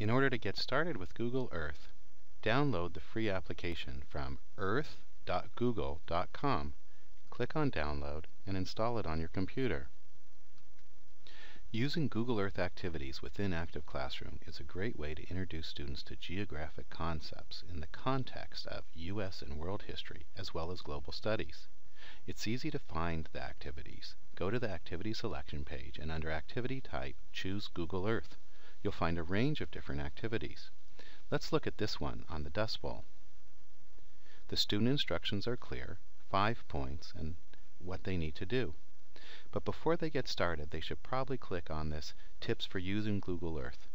In order to get started with Google Earth, download the free application from earth.google.com. Click on Download and install it on your computer. Using Google Earth activities within Active Classroom is a great way to introduce students to geographic concepts in the context of U.S. and world history as well as global studies. It's easy to find the activities. Go to the Activity Selection page and under Activity Type, choose Google Earth. You'll find a range of different activities. Let's look at this one on the Dust Bowl. The student instructions are clear, 5 points, and what they need to do. But before they get started, they should probably click on this Tips for Using Google Earth.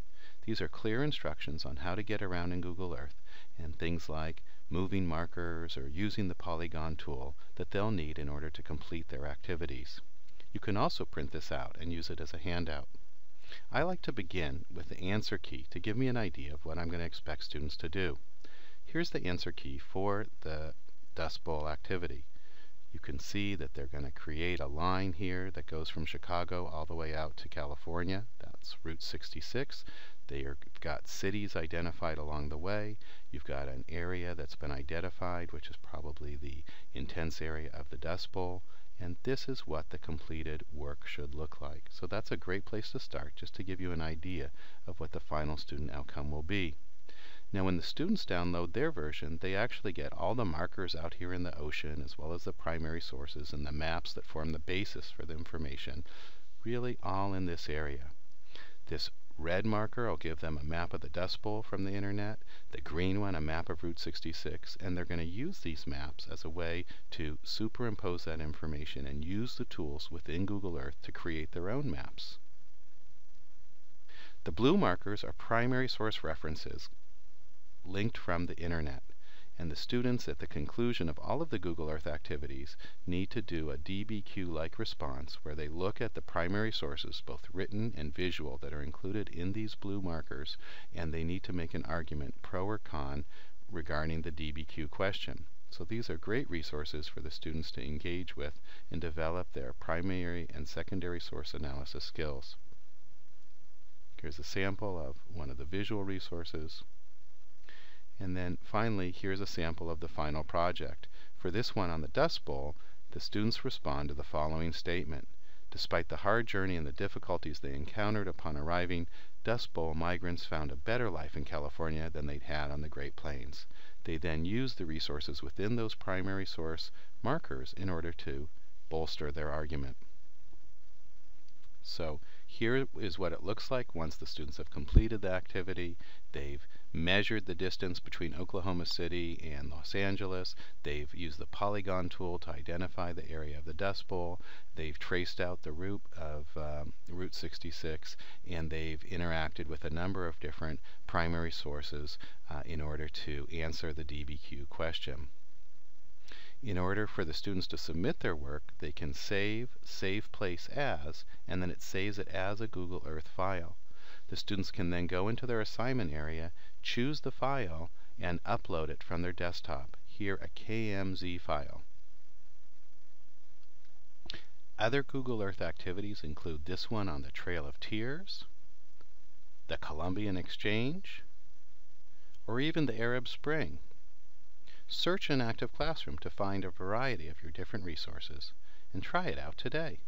These are clear instructions on how to get around in Google Earth and things like moving markers or using the polygon tool that they'll need in order to complete their activities. You can also print this out and use it as a handout. I like to begin with the answer key to give me an idea of what I'm going to expect students to do. Here's the answer key for the Dust Bowl activity. You can see that they're going to create a line here that goes from Chicago all the way out to California. That's Route 66. They've got cities identified along the way. You've got an area that's been identified, which is probably the intense area of the Dust Bowl. And this is what the completed work should look like. So that's a great place to start, just to give you an idea of what the final student outcome will be. Now when the students download their version, they actually get all the markers out here in the ocean, as well as the primary sources and the maps that form the basis for the information, really all in this area. This red marker will give them a map of the Dust Bowl from the internet, the green one a map of Route 66, and they're going to use these maps as a way to superimpose that information and use the tools within Google Earth to create their own maps. The blue markers are primary source references linked from the internet, and the students at the conclusion of all of the Google Earth activities need to do a DBQ-like response where they look at the primary sources, both written and visual, that are included in these blue markers, and they need to make an argument, pro or con, regarding the DBQ question. So these are great resources for the students to engage with and develop their primary and secondary source analysis skills. Here's a sample of one of the visual resources. And then finally, here's a sample of the final project. For this one on the Dust Bowl, the students respond to the following statement. Despite the hard journey and the difficulties they encountered upon arriving, Dust Bowl migrants found a better life in California than they'd had on the Great Plains. They then used the resources within those primary source markers in order to bolster their argument. So here is what it looks like once the students have completed the activity. They've measured the distance between Oklahoma City and Los Angeles. They've used the polygon tool to identify the area of the Dust Bowl. They've traced out the route of Route 66, and they've interacted with a number of different primary sources in order to answer the DBQ question. In order for the students to submit their work, they can save place as, and then it saves it as a Google Earth file. The students can then go into their assignment area, choose the file, and upload it from their desktop. Here, a KMZ file. Other Google Earth activities include this one on the Trail of Tears, the Columbian Exchange, or even the Arab Spring. Search in Active Classroom to find a variety of your different resources and try it out today.